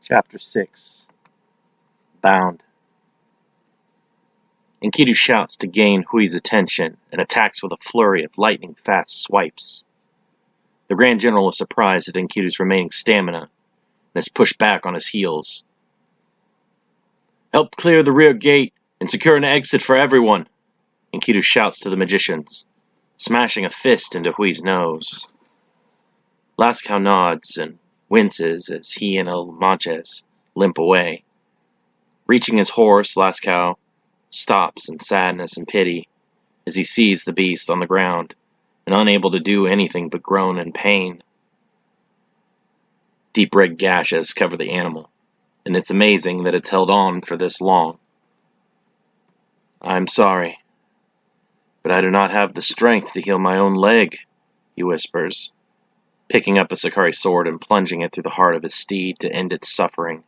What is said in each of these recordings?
Chapter 6. Bound. Enkidu shouts to gain Hui's attention and attacks with a flurry of lightning-fast swipes. The Grand General is surprised at Enkidu's remaining stamina and is pushed back on his heels. "Help clear the rear gate and secure an exit for everyone," Enkidu shouts to the magicians, smashing a fist into Hui's nose. Lascaux nods and winces as he and El Manches limp away. Reaching his horse, Lascaux stops in sadness and pity as he sees the beast on the ground and unable to do anything but groan in pain. Deep red gashes cover the animal, and it's amazing that it's held on for this long. "I'm sorry, but I do not have the strength to heal my own leg," he whispers, picking up a Sakari sword and plunging it through the heart of his steed to end its suffering.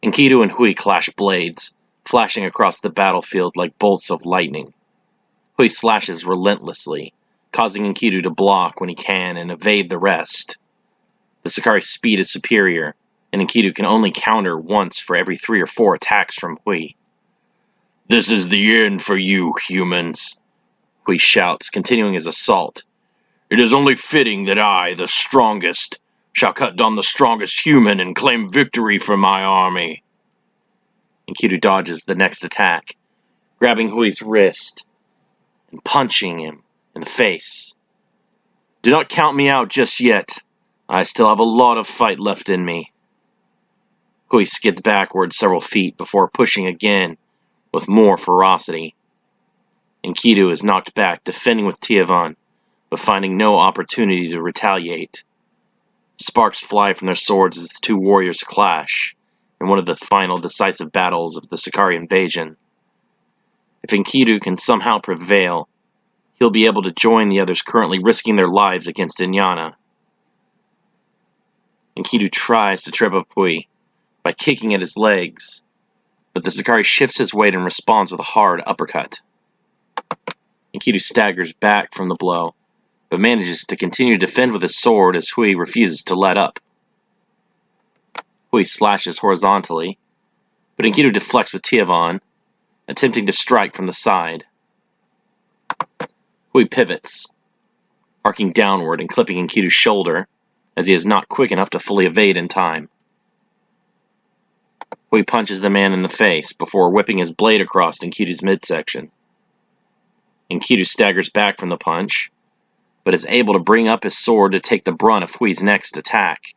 Enkidu and Hui clash blades, flashing across the battlefield like bolts of lightning. Hui slashes relentlessly, causing Enkidu to block when he can and evade the rest. The Sakari's speed is superior, and Enkidu can only counter once for every 3 or 4 attacks from Hui. "This is the end for you, humans," Hui shouts, continuing his assault. "It is only fitting that I, the strongest, shall cut down the strongest human and claim victory for my army." Enkidu dodges the next attack, grabbing Hui's wrist and punching him in the face. "Do not count me out just yet. I still have a lot of fight left in me." Hui skids backward several feet before pushing again with more ferocity. Enkidu is knocked back, defending with Tiavan, but finding no opportunity to retaliate. Sparks fly from their swords as the two warriors clash in one of the final decisive battles of the Sakari invasion. If Enkidu can somehow prevail, he'll be able to join the others currently risking their lives against Inyana. Enkidu tries to trip up Hui by kicking at his legs, but the Sakari shifts his weight and responds with a hard uppercut. Enkidu staggers back from the blow, but manages to continue to defend with his sword as Hui refuses to let up. Hui slashes horizontally, but Enkidu deflects with Tiavan, attempting to strike from the side. Hui pivots, arcing downward and clipping Enkidu's shoulder, as he is not quick enough to fully evade in time. Hui punches the man in the face before whipping his blade across Enkidu's midsection. Enkidu staggers back from the punch, but is able to bring up his sword to take the brunt of Hui's next attack.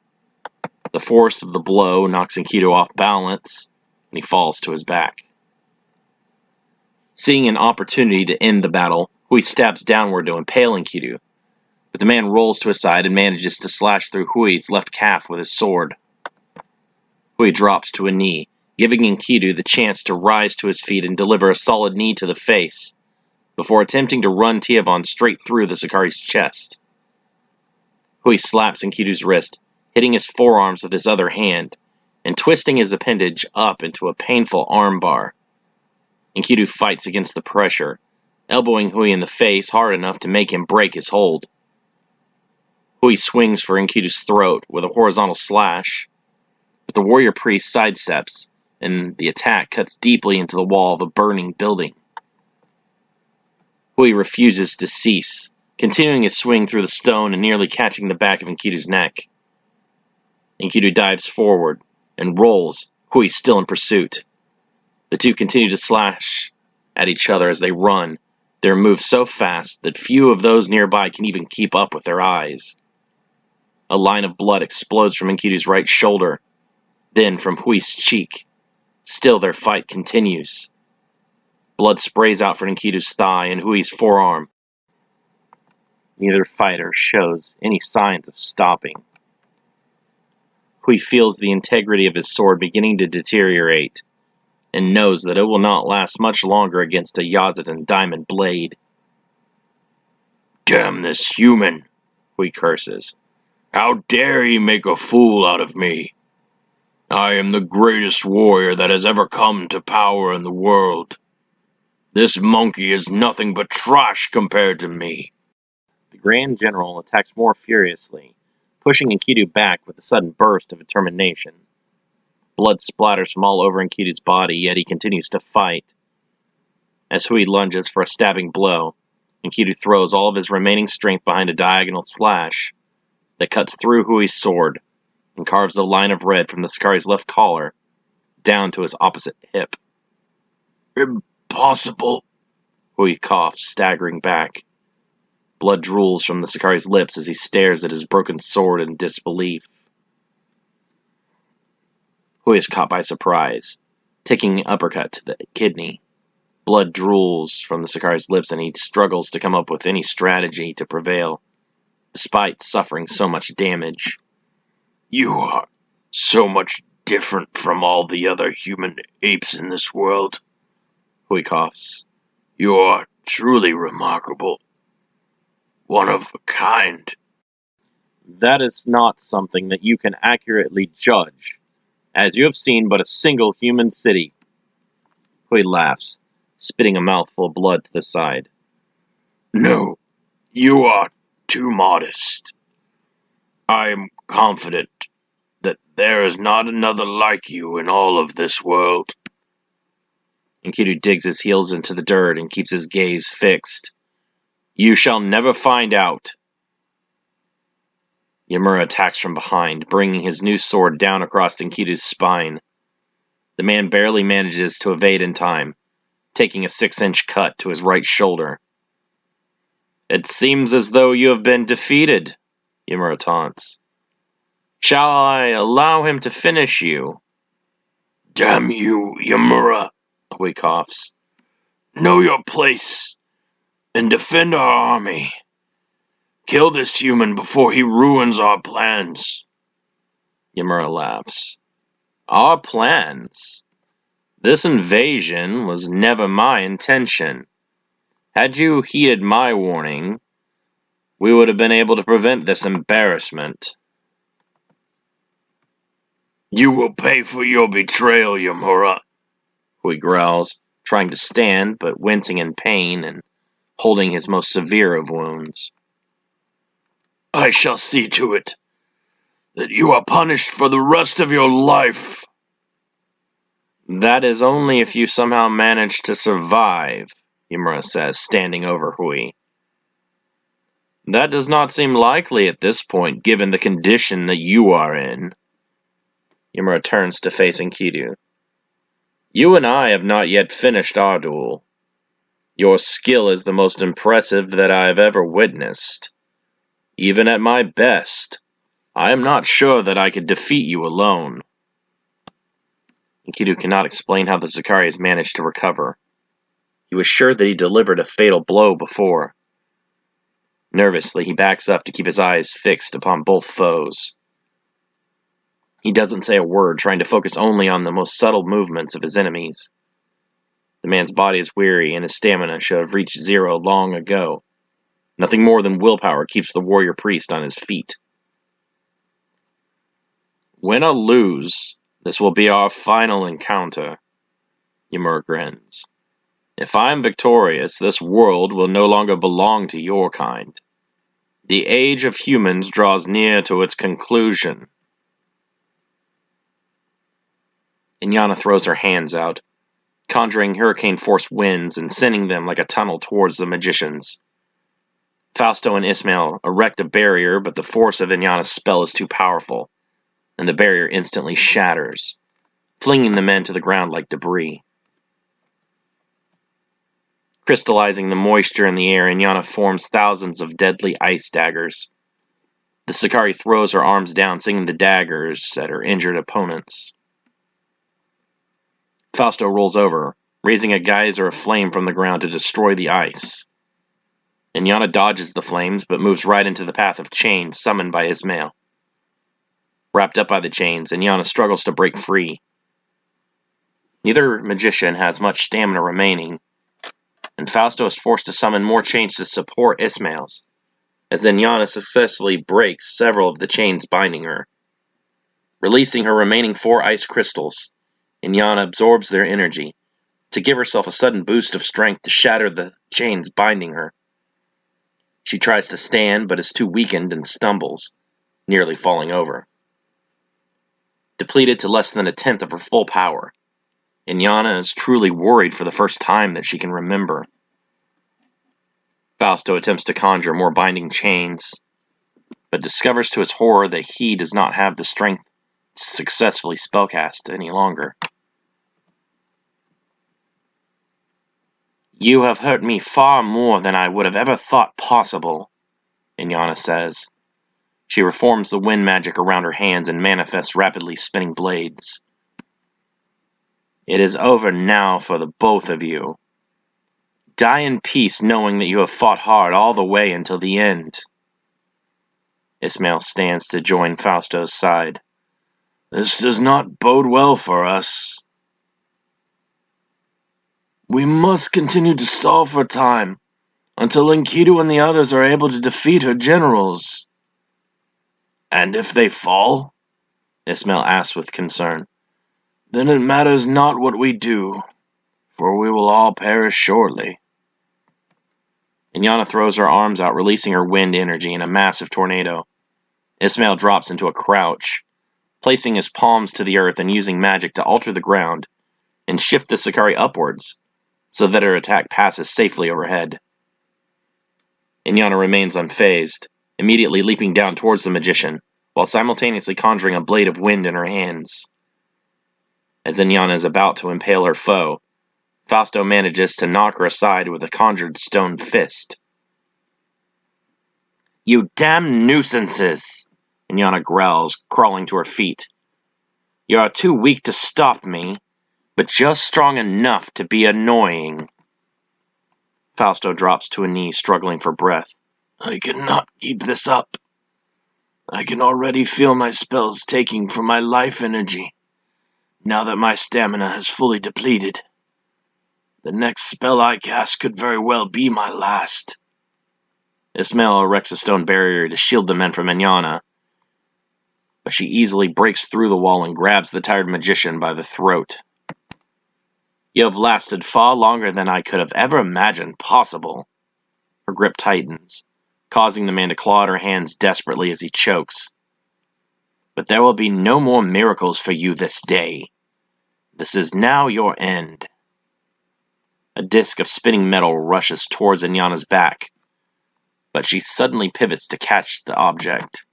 The force of the blow knocks Enkidu off balance, and he falls to his back. Seeing an opportunity to end the battle, Hui stabs downward to impale Enkidu, but the man rolls to his side and manages to slash through Hui's left calf with his sword. Hui drops to a knee, giving Enkidu the chance to rise to his feet and deliver a solid knee to the face, before attempting to run Tiavan straight through the Sakari's chest. Hui slaps Enkidu's wrist, hitting his forearms with his other hand, and twisting his appendage up into a painful armbar. Enkidu fights against the pressure, elbowing Hui in the face hard enough to make him break his hold. Hui swings for Enkidu's throat with a horizontal slash, but the warrior priest sidesteps, and the attack cuts deeply into the wall of a burning building. Hui refuses to cease, continuing his swing through the stone and nearly catching the back of Enkidu's neck. Enkidu dives forward and rolls, Hui still in pursuit. The two continue to slash at each other as they run, their moves so fast that few of those nearby can even keep up with their eyes. A line of blood explodes from Enkidu's right shoulder, then from Hui's cheek. Still their fight continues. Blood sprays out from Enkidu's thigh and Hui's forearm. Neither fighter shows any signs of stopping. Hui feels the integrity of his sword beginning to deteriorate, and knows that it will not last much longer against a Yazdan diamond blade. "Damn this human," Hui curses. "How dare he make a fool out of me? I am the greatest warrior that has ever come to power in the world. This monkey is nothing but trash compared to me." The Grand General attacks more furiously, pushing Enkidu back with a sudden burst of determination. Blood splatters from all over Enkidu's body, yet he continues to fight. As Hui lunges for a stabbing blow, Enkidu throws all of his remaining strength behind a diagonal slash that cuts through Hui's sword and carves a line of red from the Sakari's left collar down to his opposite hip. "Impossible," Hui coughs, staggering back. Blood drools from the Sakari's lips as he stares at his broken sword in disbelief. Hui is caught by surprise, taking an uppercut to the kidney. Blood drools from the Sakari's lips, and he struggles to come up with any strategy to prevail, despite suffering so much damage. "You are so much different from all the other human apes in this world," Hui coughs. "You are truly remarkable. One of a kind." "That is not something that you can accurately judge, as you have seen but a single human city." Hui laughs, spitting a mouthful of blood to the side. "No, you are too modest. I am confident that there is not another like you in all of this world." Enkidu digs his heels into the dirt and keeps his gaze fixed. "You shall never find out." Yamura attacks from behind, bringing his new sword down across Enkidu's spine. The man barely manages to evade in time, taking a 6-inch cut to his right shoulder. "It seems as though you have been defeated," Yamura taunts. "Shall I allow him to finish you?" "Damn you, Yamura," Hui coughs. "Know your place, and defend our army. Kill this human before he ruins our plans." Yamura laughs. "Our plans? This invasion was never my intention. Had you heeded my warning, we would have been able to prevent this embarrassment." "You will pay for your betrayal, Yamura," Hui growls, trying to stand, but wincing in pain and holding his most severe of wounds. "I shall see to it that you are punished for the rest of your life." "That is only if you somehow manage to survive," Yamura says, standing over Hui. "That does not seem likely at this point, given the condition that you are in." Yamura turns to face Enkidu. "You and I have not yet finished our duel. Your skill is the most impressive that I have ever witnessed. Even at my best, I am not sure that I could defeat you alone." Enkidu cannot explain how the Sakari has managed to recover. He was sure that he delivered a fatal blow before. Nervously, he backs up to keep his eyes fixed upon both foes. He doesn't say a word, trying to focus only on the most subtle movements of his enemies. The man's body is weary, and his stamina should have reached zero long ago. Nothing more than willpower keeps the warrior priest on his feet. "Win or lose, this will be our final encounter," Yamura grins. "If I am victorious, this world will no longer belong to your kind. The age of humans draws near to its conclusion." Inyana throws her hands out, conjuring hurricane-force winds and sending them like a tunnel towards the magicians. Fausto and Ismail erect a barrier, but the force of Inyana's spell is too powerful, and the barrier instantly shatters, flinging the men to the ground like debris. Crystallizing the moisture in the air, Inyana forms thousands of deadly ice daggers. The Sakari throws her arms down, singing the daggers at her injured opponents. Fausto rolls over, raising a geyser of flame from the ground to destroy the ice. Inyana dodges the flames, but moves right into the path of chains summoned by Ismail. Wrapped up by the chains, Inyana struggles to break free. Neither magician has much stamina remaining, and Fausto is forced to summon more chains to support Ismail's, as Inyana successfully breaks several of the chains binding her. Releasing her remaining 4 ice crystals, Inyana absorbs their energy, to give herself a sudden boost of strength to shatter the chains binding her. She tries to stand, but is too weakened and stumbles, nearly falling over. Depleted to less than a tenth of her full power, Inyana is truly worried for the first time that she can remember. Fausto attempts to conjure more binding chains, but discovers to his horror that he does not have the strength to successfully spellcast any longer. "You have hurt me far more than I would have ever thought possible," Inyana says. She reforms the wind magic around her hands and manifests rapidly spinning blades. "It is over now for the both of you. Die in peace knowing that you have fought hard all the way until the end." Ismail stands to join Fausto's side. "This does not bode well for us. We must continue to stall for time, until Enkidu and the others are able to defeat her generals." "And if they fall?" Ismail asks with concern. "Then it matters not what we do, for we will all perish shortly." Inyana throws her arms out, releasing her wind energy in a massive tornado. Ismail drops into a crouch, placing his palms to the earth and using magic to alter the ground and shift the Sakari upwards so that her attack passes safely overhead. Inyana remains unfazed, immediately leaping down towards the magician, while simultaneously conjuring a blade of wind in her hands. As Inyana is about to impale her foe, Fausto manages to knock her aside with a conjured stone fist. "You damn nuisances!" Inyana growls, crawling to her feet. "You are too weak to stop me, but just strong enough to be annoying." Fausto drops to a knee, struggling for breath. "I cannot keep this up. I can already feel my spells taking from my life energy, now that my stamina has fully depleted. The next spell I cast could very well be my last." Ismail erects a stone barrier to shield the men from Inyana, but she easily breaks through the wall and grabs the tired magician by the throat. "You have lasted far longer than I could have ever imagined possible." Her grip tightens, causing the man to claw at her hands desperately as he chokes. "But there will be no more miracles for you this day. This is now your end." A disc of spinning metal rushes towards Inyana's back, but she suddenly pivots to catch the object.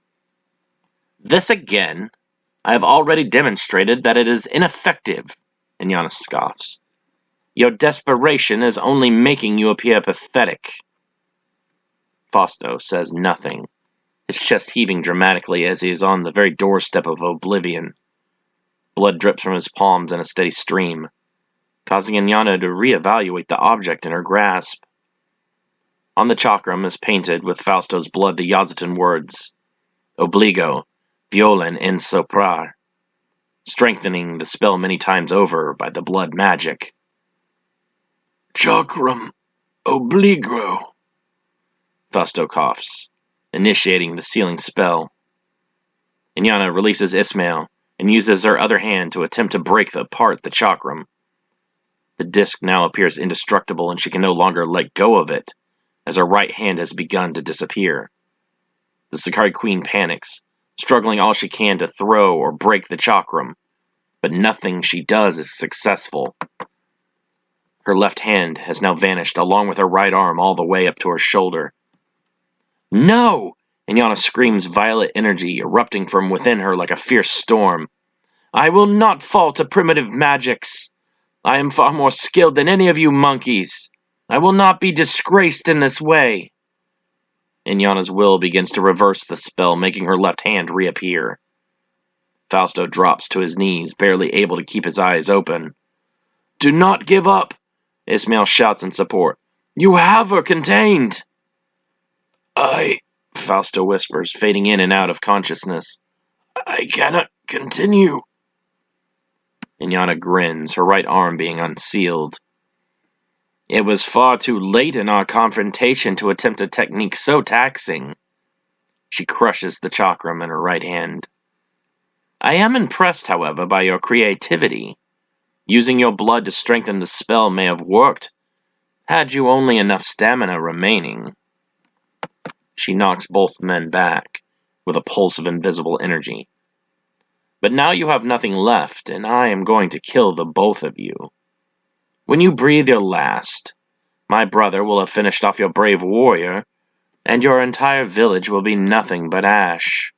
"This again? I have already demonstrated that it is ineffective," Inyana scoffs. "Your desperation is only making you appear pathetic." Fausto says nothing, his chest heaving dramatically as he is on the very doorstep of oblivion. Blood drips from his palms in a steady stream, causing Inyana to reevaluate the object in her grasp. On the chakram is painted with Fausto's blood the Yazitan words, "Obligo, violen in soprar," strengthening the spell many times over by the blood magic. "Chakram, obligo," Fausto coughs, initiating the sealing spell. Inyana releases Ismail and uses her other hand to attempt to break apart the chakram. The disc now appears indestructible and she can no longer let go of it, as her right hand has begun to disappear. The Sakari Queen panics, struggling all she can to throw or break the chakram, but nothing she does is successful. Her left hand has now vanished, along with her right arm all the way up to her shoulder. "No!" Inyana screams, violet energy erupting from within her like a fierce storm. "I will not fall to primitive magics. I am far more skilled than any of you monkeys. I will not be disgraced in this way." Inyana's will begins to reverse the spell, making her left hand reappear. Fausto drops to his knees, barely able to keep his eyes open. "Do not give up!" Ismail shouts in support. "You have her contained!" Fausto whispers, fading in and out of consciousness. "I cannot continue." Inyana grins, her right arm being unsealed. "It was far too late in our confrontation to attempt a technique so taxing." She crushes the chakram in her right hand. "I am impressed, however, by your creativity. Using your blood to strengthen the spell may have worked, had you only enough stamina remaining." She knocks both men back, with a pulse of invisible energy. "But now you have nothing left, and I am going to kill the both of you. When you breathe your last, my brother will have finished off your brave warrior, and your entire village will be nothing but ash."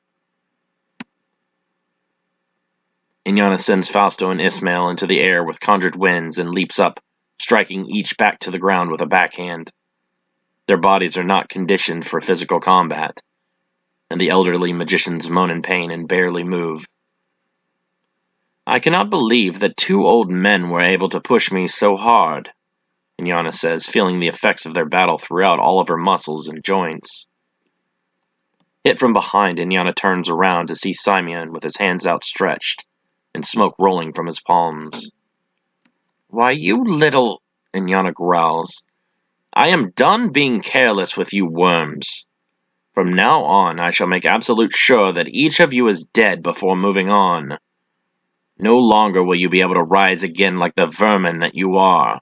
Inyana sends Fausto and Ismail into the air with conjured winds and leaps up, striking each back to the ground with a backhand. Their bodies are not conditioned for physical combat, and the elderly magicians moan in pain and barely move. "I cannot believe that 2 old men were able to push me so hard," Inyana says, feeling the effects of their battle throughout all of her muscles and joints. Hit from behind, Inyana turns around to see Simeon with his hands outstretched and smoke rolling from his palms. "Why, you little—" Inyana growls. "I am done being careless with you worms. From now on, I shall make absolute sure that each of you is dead before moving on. No longer will you be able to rise again like the vermin that you are.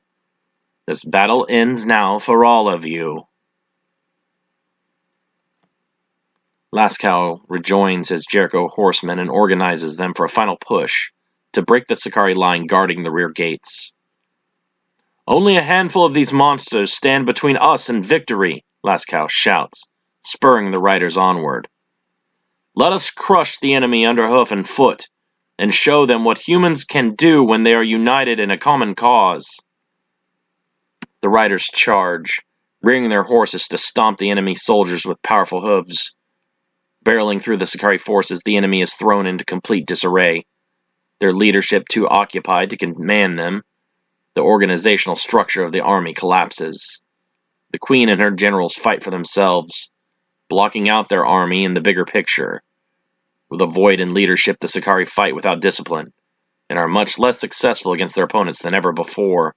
This battle ends now for all of you." Lascaux rejoins his Jericho horsemen and organizes them for a final push to break the Sicarii line guarding the rear gates. "Only a handful of these monsters stand between us and victory," Lascaux shouts, spurring the riders onward. "Let us crush the enemy under hoof and foot, and show them what humans can do when they are united in a common cause." The riders charge, rearing their horses to stomp the enemy soldiers with powerful hooves. Barreling through the Sicarii forces, the enemy is thrown into complete disarray. Their leadership too occupied to command them, the organizational structure of the army collapses. The Queen and her generals fight for themselves, blocking out their army in the bigger picture. With a void in leadership, the Sicarii fight without discipline, and are much less successful against their opponents than ever before.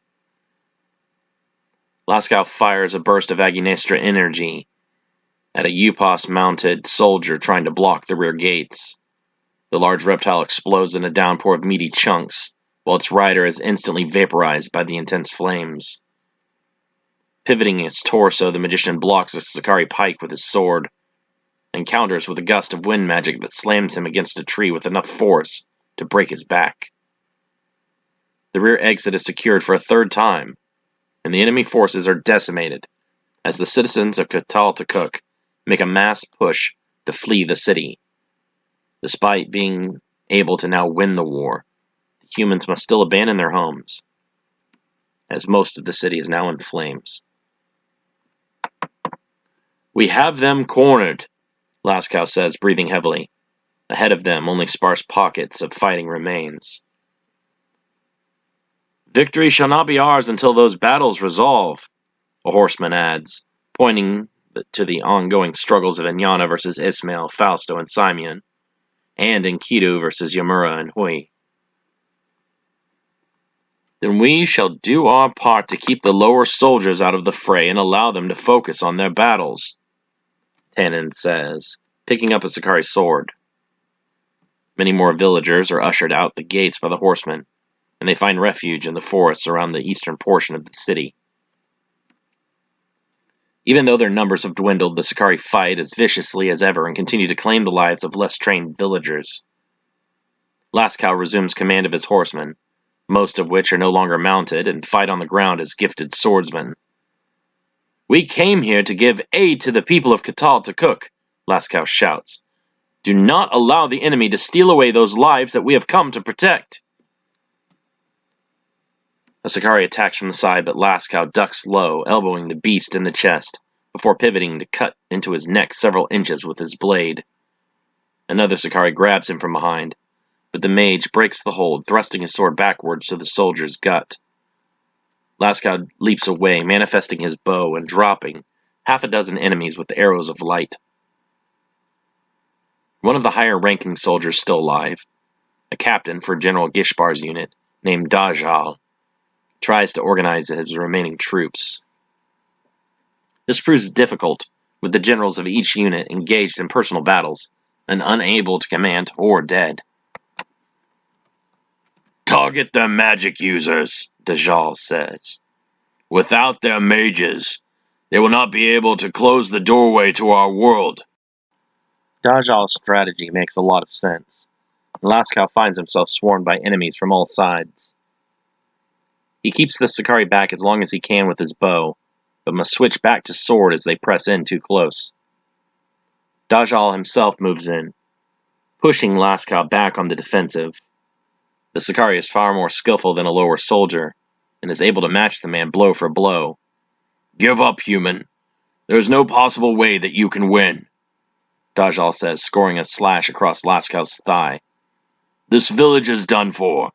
Lascaux fires a burst of Aguinestra energy at a Upas-mounted soldier trying to block the rear gates. The large reptile explodes in a downpour of meaty chunks, while its rider is instantly vaporized by the intense flames. Pivoting its torso, the magician blocks a Sicarii pike with his sword, and counters with a gust of wind magic that slams him against a tree with enough force to break his back. The rear exit is secured for a 3rd time, and the enemy forces are decimated as the citizens of Qatal-Takuk make a mass push to flee the city. Despite being able to now win the war, the humans must still abandon their homes, as most of the city is now in flames. "We have them cornered," Lascaux says, breathing heavily. Ahead of them, only sparse pockets of fighting remains. "Victory shall not be ours until those battles resolve," a horseman adds, pointing to the ongoing struggles of Inyana versus Ismail, Fausto, and Simeon, and Enkidu versus Yamura and Hui. "Then we shall do our part to keep the lower soldiers out of the fray and allow them to focus on their battles," Tannen says, picking up a Sicarii sword. Many more villagers are ushered out the gates by the horsemen, and they find refuge in the forests around the eastern portion of the city. Even though their numbers have dwindled, the Sicarii fight as viciously as ever and continue to claim the lives of less trained villagers. Lascaux resumes command of his horsemen, most of which are no longer mounted and fight on the ground as gifted swordsmen. "We came here to give aid to the people of Qatal-Takuk," Lascaux shouts. "Do not allow the enemy to steal away those lives that we have come to protect." A Sicarii attacks from the side, but Lascaux ducks low, elbowing the beast in the chest, before pivoting to cut into his neck several inches with his blade. Another Sicarii grabs him from behind, but the mage breaks the hold, thrusting his sword backwards to the soldier's gut. Lascaux leaps away, manifesting his bow and dropping half a dozen enemies with arrows of light. One of the higher-ranking soldiers still alive, a captain for General Gishbar's unit, named Dajjal, tries to organize his remaining troops. This proves difficult, with the generals of each unit engaged in personal battles and unable to command or dead. "Target their magic users," Dajjal says. "Without their mages, they will not be able to close the doorway to our world." Dajal's strategy makes a lot of sense, and Lascaux finds himself swarmed by enemies from all sides. He keeps the Sicarii back as long as he can with his bow, but must switch back to sword as they press in too close. Dajal himself moves in, pushing Lascaux back on the defensive. The Sicarii is far more skillful than a lower soldier, and is able to match the man blow for blow. "Give up, human. There is no possible way that you can win," Dajal says, scoring a slash across Lascaux's thigh. "This village is done for.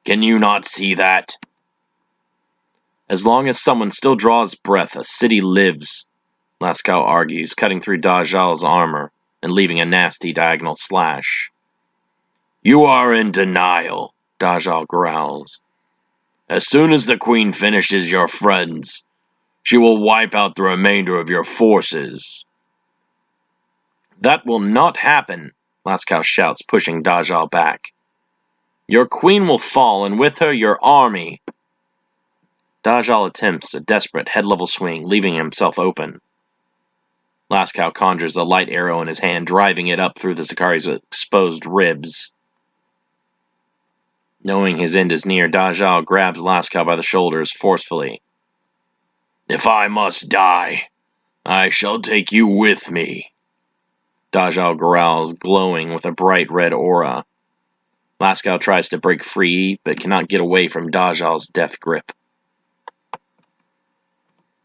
Can you not see that?" As long as someone still draws breath, a city lives, Lascaux argues, cutting through Dajal's armor and leaving a nasty diagonal slash. "You are in denial," Dajal growls. "As soon as the Queen finishes your friends, she will wipe out the remainder of your forces." "That will not happen," Lascaux shouts, pushing Dajal back. "Your queen will fall, and with her your army." Dajal attempts a desperate head-level swing, leaving himself open. Lascaux conjures a light arrow in his hand, driving it up through the Sicarii's exposed ribs. Knowing his end is near, Dajal grabs Lascaux by the shoulders forcefully. "If I must die, I shall take you with me," Dajal growls, glowing with a bright red aura. Lascaux tries to break free, but cannot get away from Dajal's death grip.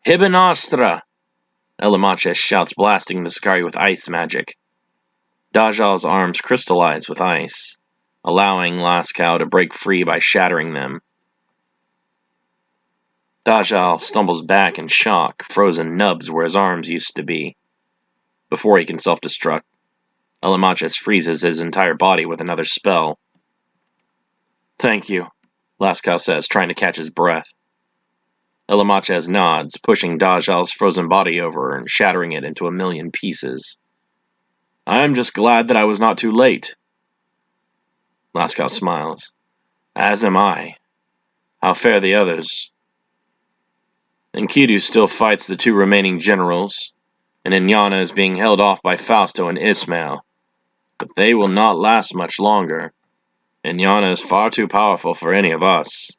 "Hibinastra!" Elamaches shouts, blasting the Sicarii with ice magic. Dajal's arms crystallize with ice, allowing Lascaux to break free by shattering them. Dajal stumbles back in shock, frozen nubs where his arms used to be. Before he can self-destruct, Elamaches freezes his entire body with another spell. "Thank you," Lascaux says, trying to catch his breath. Elamaches nods, pushing Dajal's frozen body over and shattering it into a million pieces. "I am just glad that I was not too late." Lascaux smiles. "As am I. How fare the others?" Enkidu still fights the two remaining generals, and Inyana is being held off by Fausto and Ismail. But they will not last much longer. Inyana is far too powerful for any of us.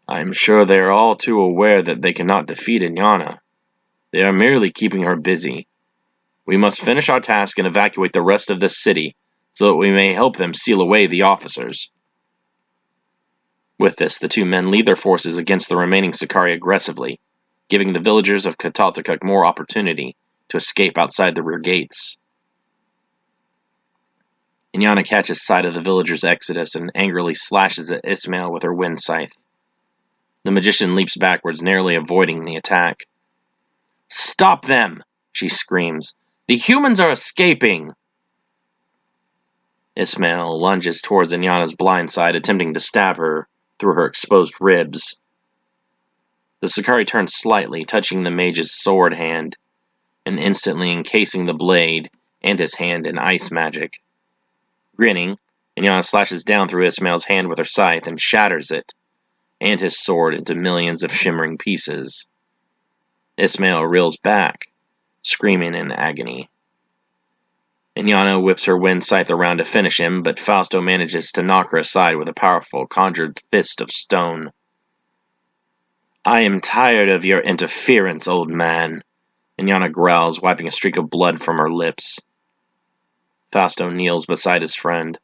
I am sure they are all too aware that they cannot defeat Inyana. They are merely keeping her busy. We must finish our task and evacuate the rest of this city, so that we may help them seal away the officers. With this, the two men lead their forces against the remaining Sicarii aggressively, giving the villagers of Kataltakuk more opportunity to escape outside the rear gates. Inyana catches sight of the villagers' exodus and angrily slashes at Ismail with her wind scythe. The magician leaps backwards, narrowly avoiding the attack. "Stop them!" she screams. "The humans are escaping!" Ismail lunges towards Inyana's blind side, attempting to stab her through her exposed ribs. The Sicarii turns slightly, touching the mage's sword hand, and instantly encasing the blade and his hand in ice magic. Grinning, Inyana slashes down through Ismail's hand with her scythe and shatters it, and his sword into millions of shimmering pieces. Ismail reels back, screaming in agony. Inyana whips her wind scythe around to finish him, but Fausto manages to knock her aside with a powerful, conjured fist of stone. "I am tired of your interference, old man," Inyana growls, wiping a streak of blood from her lips. Fausto kneels beside his friend.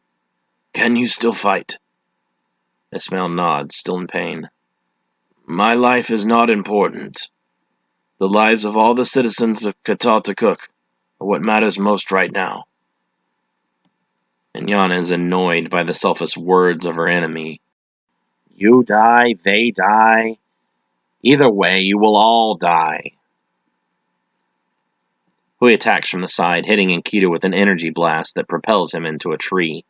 "Can you still fight?" Ismail nods, still in pain. "My life is not important. The lives of all the citizens of Kataltakuk are what matters most right now." Inyana is annoyed by the selfless words of her enemy. "You die, they die. Either way, you will all die." Hui attacks from the side, hitting Enkidu with an energy blast that propels him into a tree.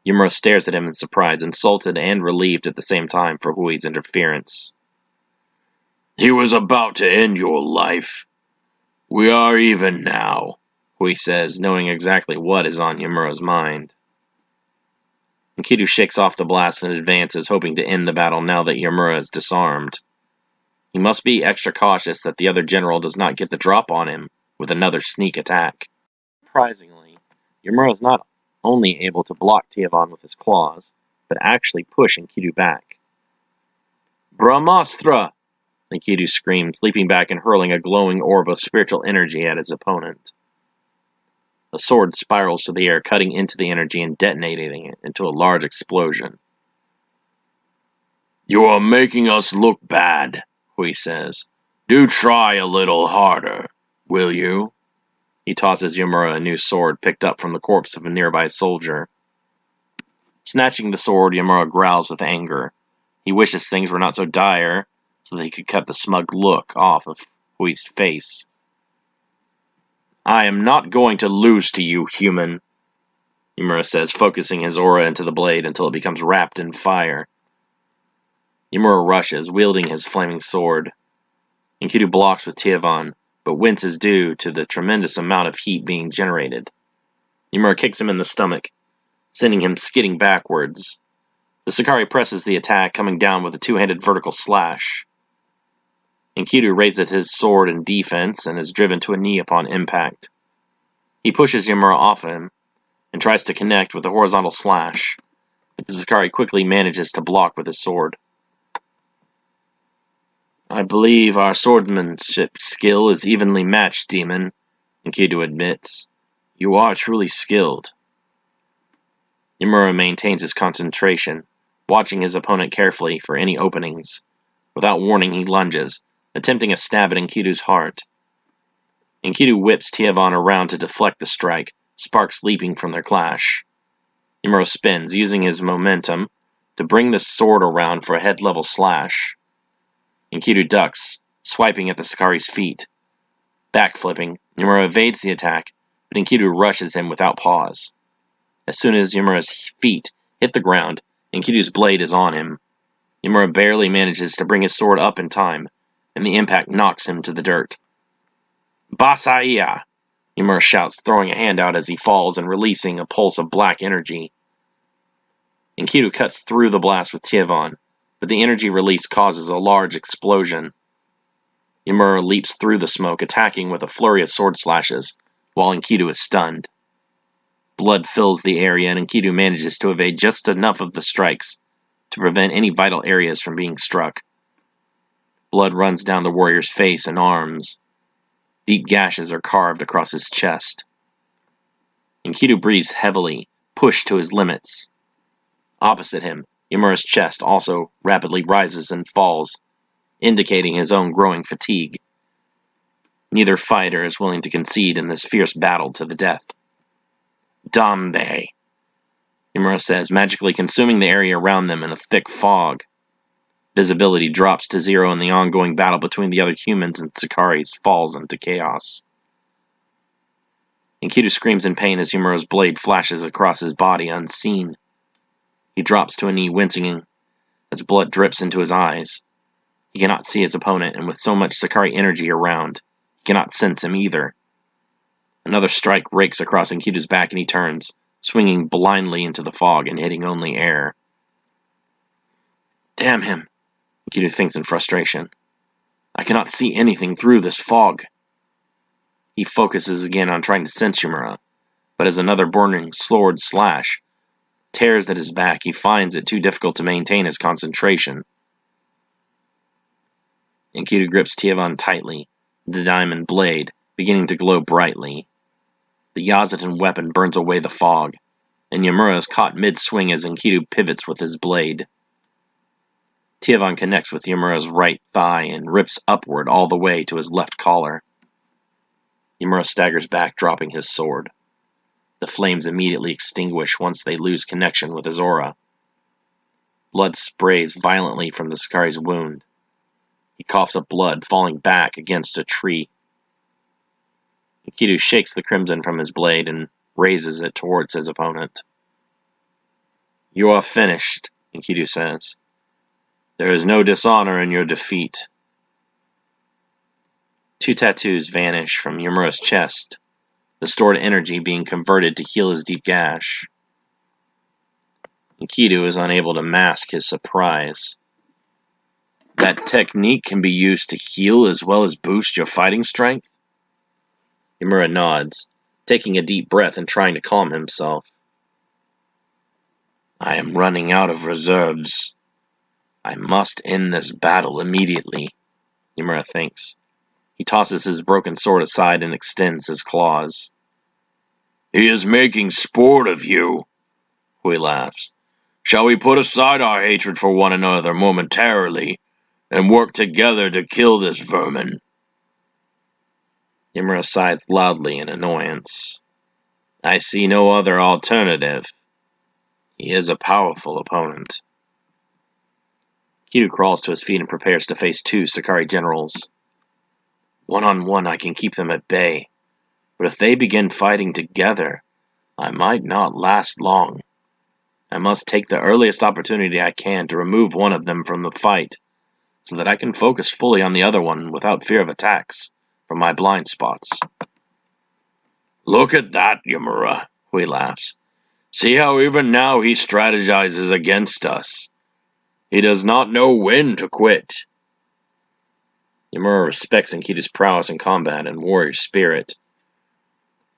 Yumura stares at him in surprise, insulted and relieved at the same time for Hui's interference. "He was about to end your life. We are even now," Hui says, knowing exactly what is on Yumura's mind. Enkidu shakes off the blast and advances, hoping to end the battle now that Yumura is disarmed. He must be extra cautious that the other general does not get the drop on him with another sneak attack. Surprisingly, Yamura is not only able to block Tiavan with his claws, but actually push Enkidu back. Brahmastra! Enkidu screams, leaping back and hurling a glowing orb of spiritual energy at his opponent. The sword spirals to the air, cutting into the energy and detonating it into a large explosion. You are making us look bad, Hui says. Do try a little harder, will you? He tosses Yamura a new sword picked up from the corpse of a nearby soldier. Snatching the sword, Yamura growls with anger. He wishes things were not so dire, so that he could cut the smug look off of Hui's face. I am not going to lose to you, human, Yamura says, focusing his aura into the blade until it becomes wrapped in fire. Yamura rushes, wielding his flaming sword. Enkidu blocks with Tiavan, but winces due to the tremendous amount of heat being generated. Yamura kicks him in the stomach, sending him skidding backwards. The Sakari presses the attack, coming down with a two-handed vertical slash. Enkidu raises his sword in defense and is driven to a knee upon impact. He pushes Yamura off him and tries to connect with a horizontal slash, but the Sakari quickly manages to block with his sword. I believe our swordsmanship skill is evenly matched, demon, Enkidu admits. You are truly skilled. Yamura maintains his concentration, watching his opponent carefully for any openings. Without warning, he lunges, attempting a stab at Enkidu's heart. Enkidu whips Tiavan around to deflect the strike, sparks leaping from their clash. Yamura spins, using his momentum to bring the sword around for a head-level slash. Enkidu ducks, swiping at the Sakari's feet. Backflipping, Yamura evades the attack, but Enkidu rushes him without pause. As soon as Yamura's feet hit the ground, Enkidu's blade is on him. Yamura barely manages to bring his sword up in time, and the impact knocks him to the dirt. Basaya! Yamura shouts, throwing a hand out as he falls and releasing a pulse of black energy. Enkidu cuts through the blast with Tiavan, but the energy release causes a large explosion. Yamura leaps through the smoke, attacking with a flurry of sword slashes, while Enkidu is stunned. Blood fills the area, and Enkidu manages to evade just enough of the strikes to prevent any vital areas from being struck. Blood runs down the warrior's face and arms. Deep gashes are carved across his chest. Enkidu breathes heavily, pushed to his limits. Opposite him, Yamura's chest also rapidly rises and falls, indicating his own growing fatigue. Neither fighter is willing to concede in this fierce battle to the death. Dambe, Yamura says, magically consuming the area around them in a thick fog. Visibility drops to zero, and the ongoing battle between the other humans and Sakaris falls into chaos. Enkidu screams in pain as Yamura's blade flashes across his body unseen. He drops to a knee, wincing as blood drips into his eyes. He cannot see his opponent, and with so much Sakari energy around, he cannot sense him either. Another strike rakes across Enkidu's back, and he turns, swinging blindly into the fog and hitting only air. Damn him, Enkidu thinks in frustration. I cannot see anything through this fog. He focuses again on trying to sense Yamura, but as another burning sword slash tears at his back, he finds it too difficult to maintain his concentration. Enkidu grips Tiavan tightly, the diamond blade beginning to glow brightly. The Yazatan weapon burns away the fog, and Yamura is caught mid-swing as Enkidu pivots with his blade. Tiavan connects with Yamura's right thigh and rips upward all the way to his left collar. Yamura staggers back, dropping his sword. The flames immediately extinguish once they lose connection with his aura. Blood sprays violently from the Sakari's wound. He coughs up blood, falling back against a tree. Enkidu shakes the crimson from his blade and raises it towards his opponent. You are finished, Enkidu says. There is no dishonor in your defeat. Two tattoos vanish from Yamura's chest, the stored energy being converted to heal his deep gash. Enkidu is unable to mask his surprise. That technique can be used to heal as well as boost your fighting strength? Yamura nods, taking a deep breath and trying to calm himself. I am running out of reserves. I must end this battle immediately, Yamura thinks. He tosses his broken sword aside and extends his claws. He is making sport of you, Hui laughs. Shall we put aside our hatred for one another momentarily and work together to kill this vermin? Yamura sighs loudly in annoyance. I see no other alternative. He is a powerful opponent. Enkidu crawls to his feet and prepares to face two Sakari generals. One-on-one, I can keep them at bay, but if they begin fighting together, I might not last long. I must take the earliest opportunity I can to remove one of them from the fight, so that I can focus fully on the other one without fear of attacks from my blind spots. Look at that, Yamura, Hui laughs. See how even now he strategizes against us. He does not know when to quit. Yamura respects Enkidu's prowess in combat and warrior spirit.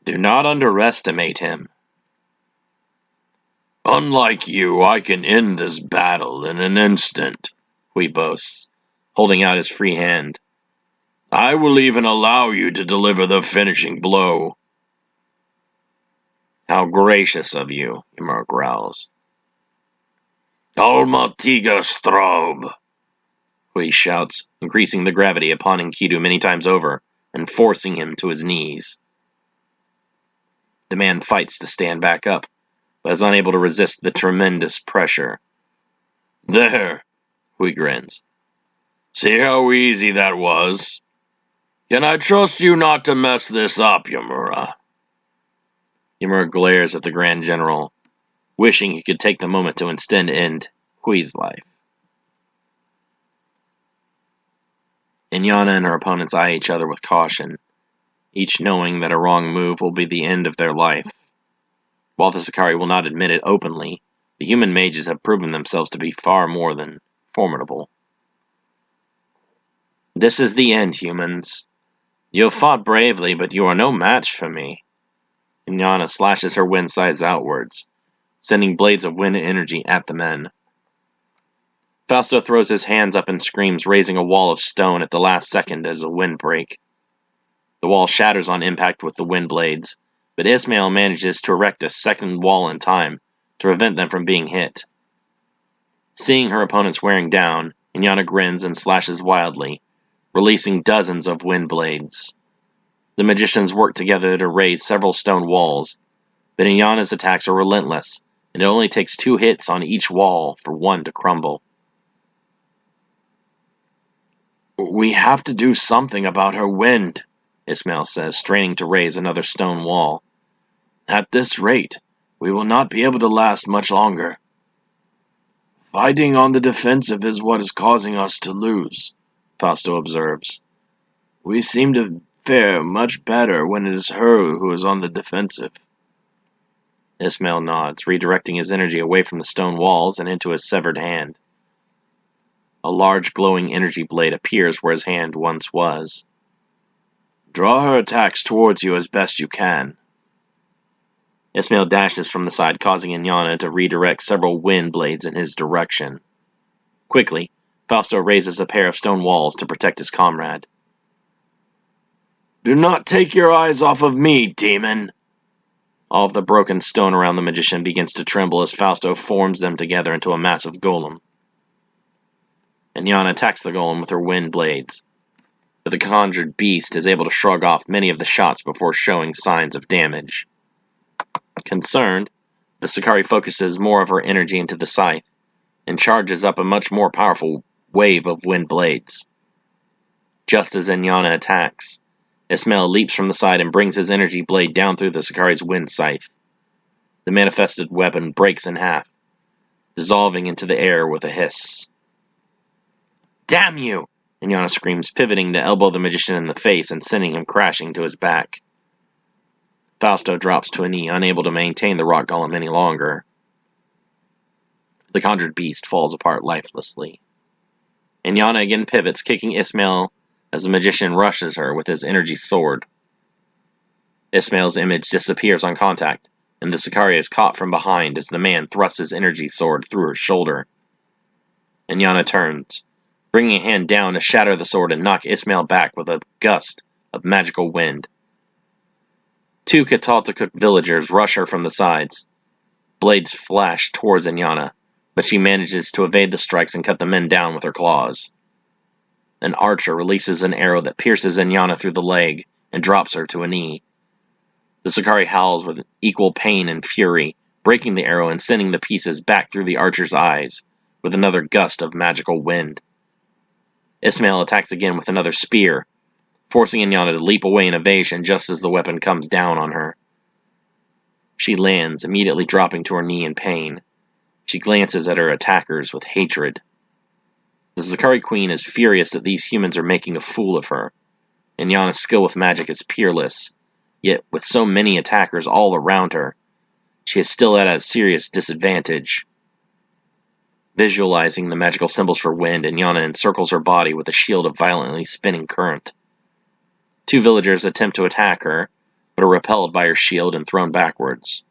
Do not underestimate him. Unlike you, I can end this battle in an instant, Hui boasts, holding out his free hand. I will even allow you to deliver the finishing blow. How gracious of you, Yamura growls. Alma Tiga Straub, Hui shouts, increasing the gravity upon Enkidu many times over and forcing him to his knees. The man fights to stand back up, but is unable to resist the tremendous pressure. There, Hui grins. See how easy that was? Can I trust you not to mess this up, Yamura? Yamura glares at the Grand General, wishing he could take the moment to instead end Hui's life. Inyana and her opponents eye each other with caution, each knowing that a wrong move will be the end of their life. While the Sakari will not admit it openly, the human mages have proven themselves to be far more than formidable. This is the end, humans. You have fought bravely, but you are no match for me. Inyana slashes her wind sides outwards, sending blades of wind energy at the men. Fausto throws his hands up and screams, raising a wall of stone at the last second as a windbreak. The wall shatters on impact with the wind blades, but Ismail manages to erect a second wall in time to prevent them from being hit. Seeing her opponents wearing down, Inyana grins and slashes wildly, releasing dozens of wind blades. The magicians work together to raise several stone walls, but Inyana's attacks are relentless, and it only takes 2 hits on each wall for one to crumble. We have to do something about her wind, Ismail says, straining to raise another stone wall. At this rate, we will not be able to last much longer. Fighting on the defensive is what is causing us to lose, Fausto observes. We seem to fare much better when it is her who is on the defensive. Ismail nods, redirecting his energy away from the stone walls and into his severed hand. A large glowing energy blade appears where his hand once was. Draw her attacks towards you as best you can. Ismail dashes from the side, causing Inyana to redirect several wind blades in his direction. Quickly, Fausto raises a pair of stone walls to protect his comrade. Do not take your eyes off of me, demon! All of the broken stone around the magician begins to tremble as Fausto forms them together into a massive golem. Inyana attacks the golem with her wind blades, but the conjured beast is able to shrug off many of the shots before showing signs of damage. Concerned, the Sakari focuses more of her energy into the scythe, and charges up a much more powerful wave of wind blades. Just as Inyana attacks, Ismail leaps from the side and brings his energy blade down through the Sakari's wind scythe. The manifested weapon breaks in half, dissolving into the air with a hiss. Damn you! Inyana screams, pivoting to elbow the magician in the face and sending him crashing to his back. Fausto drops to a knee, unable to maintain the rock golem any longer. The conjured beast falls apart lifelessly. Inyana again pivots, kicking Ismail as the magician rushes her with his energy sword. Ismail's image disappears on contact, and the Sicaria is caught from behind as the man thrusts his energy sword through her shoulder. Inyana turns, bringing a hand down to shatter the sword and knock Ismail back with a gust of magical wind. 2 Kataltakuk villagers rush her from the sides. Blades flash towards Inyana, but she manages to evade the strikes and cut the men down with her claws. An archer releases an arrow that pierces Inyana through the leg and drops her to a knee. The Sicarii howls with equal pain and fury, breaking the arrow and sending the pieces back through the archer's eyes, with another gust of magical wind. Ismail attacks again with another spear, forcing Inyana to leap away in evasion just as the weapon comes down on her. She lands, immediately dropping to her knee in pain. She glances at her attackers with hatred. The Sicarii Queen is furious that these humans are making a fool of her. Inyana's skill with magic is peerless, yet with so many attackers all around her, she is still at a serious disadvantage. Visualizing the magical symbols for wind, Inyana encircles her body with a shield of violently spinning current. 2 villagers attempt to attack her, but are repelled by her shield and thrown backwards.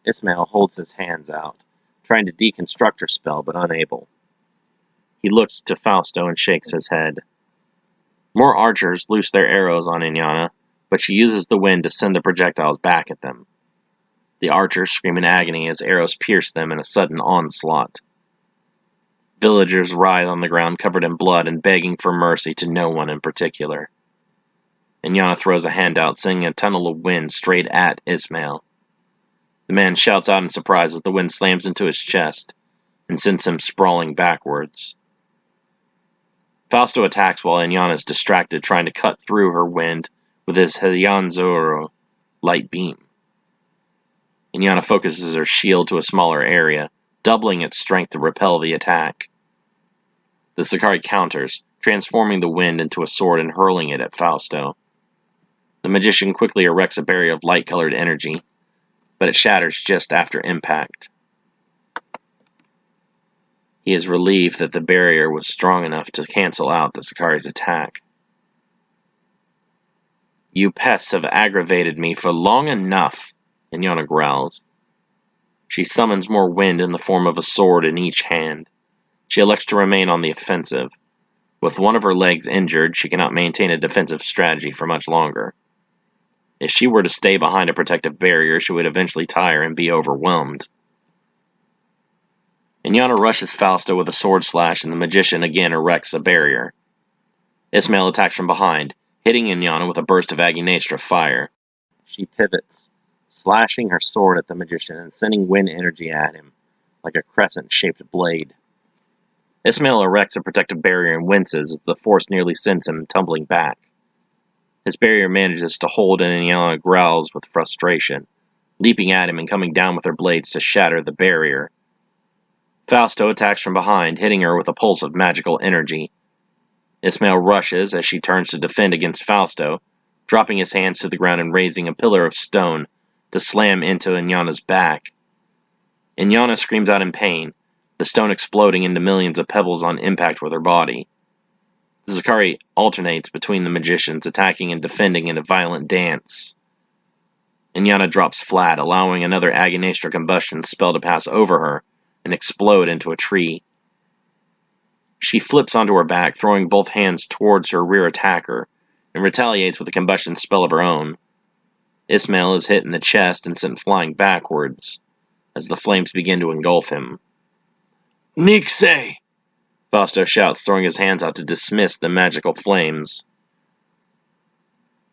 Ismail holds his hands out, trying to deconstruct her spell, but unable. He looks to Fausto and shakes his head. More archers loose their arrows on Inyana, but she uses the wind to send the projectiles back at them. The archers scream in agony as arrows pierce them in a sudden onslaught. Villagers writhe on the ground covered in blood and begging for mercy to no one in particular. Inyana throws a hand out, sending a tunnel of wind straight at Ismail. The man shouts out in surprise as the wind slams into his chest and sends him sprawling backwards. Fausto attacks while Inyana is distracted, trying to cut through her wind with his Hyanzoro light beam. Inyana focuses her shield to a smaller area, doubling its strength to repel the attack. The Sicarii counters, transforming the wind into a sword and hurling it at Fausto. The magician quickly erects a barrier of light-colored energy, but it shatters just after impact. He is relieved that the barrier was strong enough to cancel out the Sicarii's attack. "You pests have aggravated me for long enough," Inyana growls. She summons more wind in the form of a sword in each hand. She elects to remain on the offensive. With one of her legs injured, she cannot maintain a defensive strategy for much longer. If she were to stay behind a protective barrier, she would eventually tire and be overwhelmed. Inyana rushes Fausto with a sword slash, and the magician again erects a barrier. Ismail attacks from behind, hitting Inyana with a burst of Agnestra fire. She pivots, slashing her sword at the magician and sending wind energy at him, like a crescent-shaped blade. Ismail erects a protective barrier and winces as the force nearly sends him tumbling back. His barrier manages to hold, and Inyana growls with frustration, leaping at him and coming down with her blades to shatter the barrier. Fausto attacks from behind, hitting her with a pulse of magical energy. Ismail rushes as she turns to defend against Fausto, dropping his hands to the ground and raising a pillar of stone to slam into Inyana's back. Inyana screams out in pain, the stone exploding into millions of pebbles on impact with her body. The Sicarii alternates between the magicians, attacking and defending in a violent dance. Inyana drops flat, allowing another Agnestra combustion spell to pass over her and explode into a tree. She flips onto her back, throwing both hands towards her rear attacker, and retaliates with a combustion spell of her own. Ismail is hit in the chest and sent flying backwards, as the flames begin to engulf him. "Nixe!" Fausto shouts, throwing his hands out to dismiss the magical flames.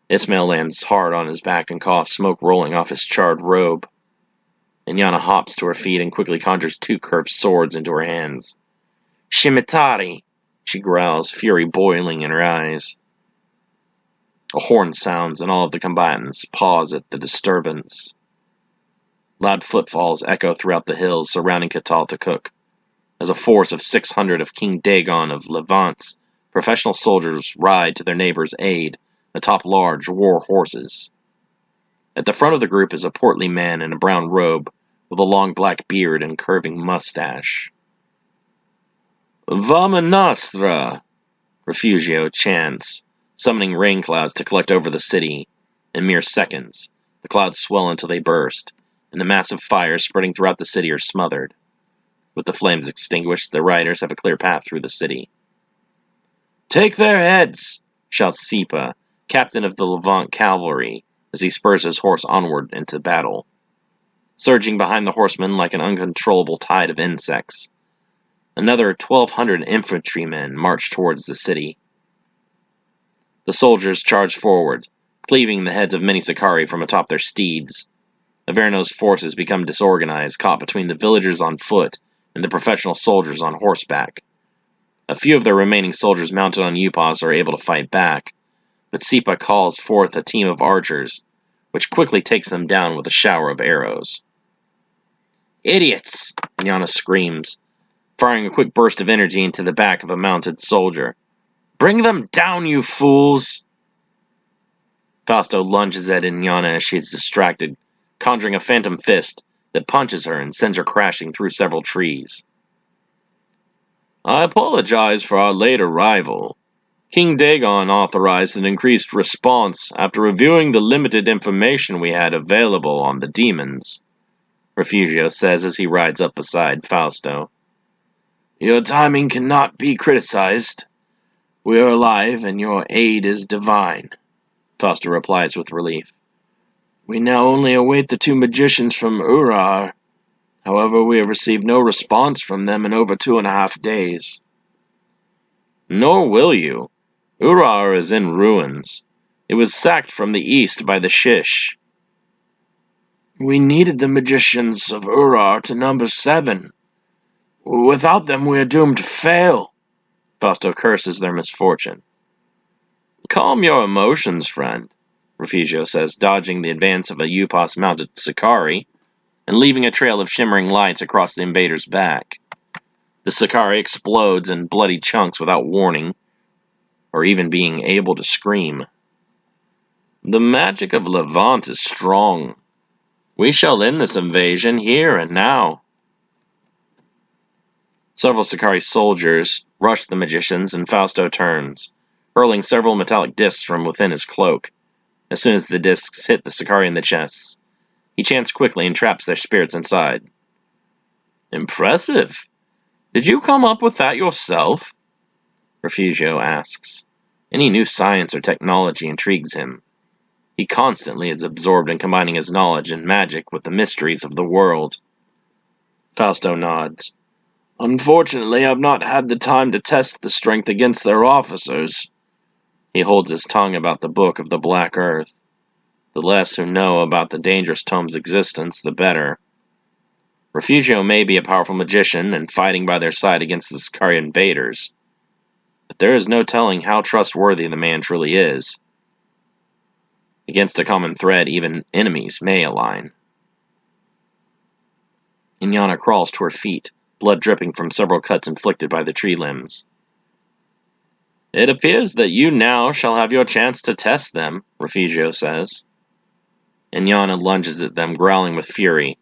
Ismail lands hard on his back and coughs, smoke rolling off his charred robe. Inyana hops to her feet and quickly conjures 2 curved swords into her hands. "Shimitari!" she growls, fury boiling in her eyes. A horn sounds, and all of the combatants pause at the disturbance. Loud footfalls echo throughout the hills surrounding Kataltakuk, as a force of 600 of King Dagon of Levant's professional soldiers ride to their neighbor's aid atop large war horses. At the front of the group is a portly man in a brown robe with a long black beard and curving mustache. "Vama Nostra!" Refugio chants, summoning rain clouds to collect over the city in mere seconds, The clouds swell until they burst, and the massive fires spreading throughout the city are smothered. With the flames extinguished, the riders have a clear path through the city. "Take their heads!" shouts Sipa, captain of the Levant cavalry, as he spurs his horse onward into battle. Surging behind the horsemen like an uncontrollable tide of insects, another 1,200 infantrymen march towards the city. The soldiers charge forward, cleaving the heads of many Sicarii from atop their steeds. Averno's forces become disorganized, caught between the villagers on foot and the professional soldiers on horseback. A few of the remaining soldiers mounted on Upas are able to fight back, but Sipa calls forth a team of archers, which quickly takes them down with a shower of arrows. "Idiots!" Inyana screams, firing a quick burst of energy into the back of a mounted soldier. "Bring them down, you fools!" Fausto lunges at Inyana as she is distracted, conjuring a phantom fist that punches her and sends her crashing through several trees. "I apologize for our late arrival. King Dagon authorized an increased response after reviewing the limited information we had available on the demons," Refugio says as he rides up beside Fausto. "Your timing cannot be criticized. We are alive, and your aid is divine," Fausto replies with relief. "We now only await the two magicians from Urar. However, we have received no response from them in over 2.5 days. "Nor will you. Urar is in ruins. It was sacked from the east by the Shish." "We needed the magicians of Urar to number 7. Without them, we are doomed to fail." Fausto curses their misfortune. "Calm your emotions, friend," Refugio says, dodging the advance of a Upas-mounted Sicarii and leaving a trail of shimmering lights across the invader's back. The Sicarii explodes in bloody chunks without warning, or even being able to scream. "The magic of Levant is strong. We shall end this invasion here and now." Several Sicarii soldiers rush the magicians, and Fausto turns, hurling several metallic discs from within his cloak. As soon as the discs hit the Sicarii in the chests, he chants quickly and traps their spirits inside. "Impressive. Did you come up with that yourself?" Refugio asks. Any new science or technology intrigues him. He constantly is absorbed in combining his knowledge and magic with the mysteries of the world. Fausto nods. "Unfortunately, I've not had the time to test the strength against their officers." He holds his tongue about the Book of the Black Earth. The less who know about the dangerous tome's existence, the better. Refugio may be a powerful magician and fighting by their side against the Sicarii invaders, but there is no telling how trustworthy the man truly is. Against a common thread, even enemies may align. Inyana crawls to her feet, blood dripping from several cuts inflicted by the tree limbs. "It appears that you now shall have your chance to test them," Refugio says. Inyana lunges at them, growling with fury.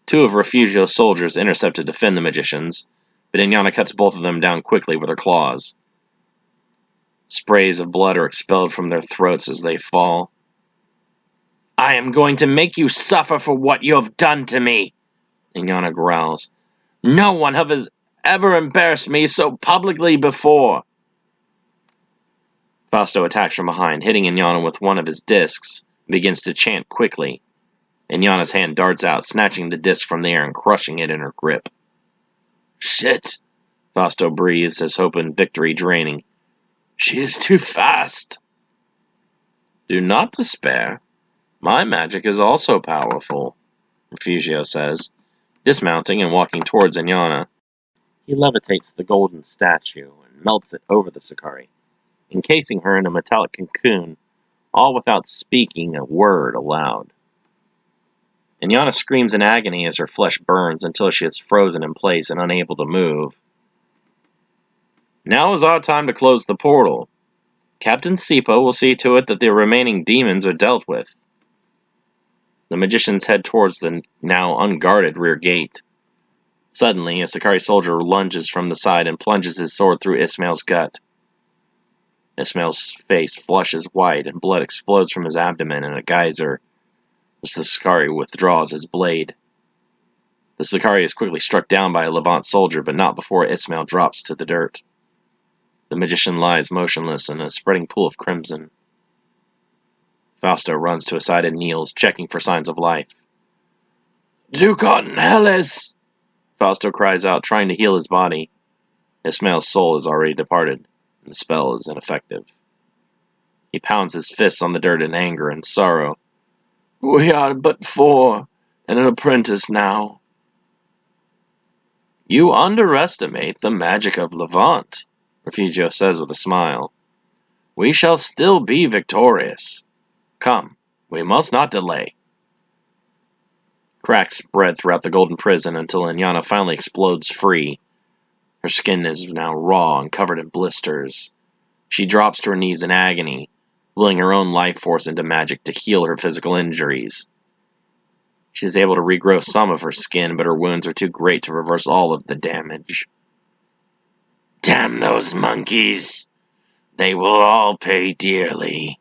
2 of Refugio's soldiers intercept to defend the magicians, but Inyana cuts both of them down quickly with her claws. Sprays of blood are expelled from their throats as they fall. "I am going to make you suffer for what you have done to me," Inyana growls. "No one has ever embarrassed me so publicly before." Fausto attacks from behind, hitting Inyana with one of his discs, and begins to chant quickly. Inyana's hand darts out, snatching the disc from the air and crushing it in her grip. "Shit," Fausto breathes, his hope and victory draining. "She is too fast." "Do not despair. My magic is also powerful," Refugio says, dismounting and walking towards Inyana. He levitates the golden statue and melts it over the Sicarii, encasing her in a metallic cocoon, all without speaking a word aloud. Inyana screams in agony as her flesh burns until she is frozen in place and unable to move. "Now is our time to close the portal. Captain Sipa will see to it that the remaining demons are dealt with." The magicians head towards the now unguarded rear gate. Suddenly, a Sicarii soldier lunges from the side and plunges his sword through Ismail's gut. Ismail's face flushes white and blood explodes from his abdomen in a geyser. as the Sicarii withdraws his blade. The Sicarii is quickly struck down by a Levant soldier, but not before Ismail drops to the dirt. The magician lies motionless in a spreading pool of crimson. Fausto runs to his side and kneels, checking for signs of life. Ducat Hellas! Fausto cries out, trying to heal his body. Ismail's soul has already departed, and the spell is ineffective. He pounds his fists on the dirt in anger and sorrow. We are but 4, and an apprentice now. You underestimate the magic of Levant, Refugio says with a smile. We shall still be victorious. Come, we must not delay. Cracks spread throughout the golden prison until Inyana finally explodes free. Her skin is now raw and covered in blisters. She drops to her knees in agony, willing her own life force into magic to heal her physical injuries. She is able to regrow some of her skin, but her wounds are too great to reverse all of the damage. Damn those monkeys! They will all pay dearly.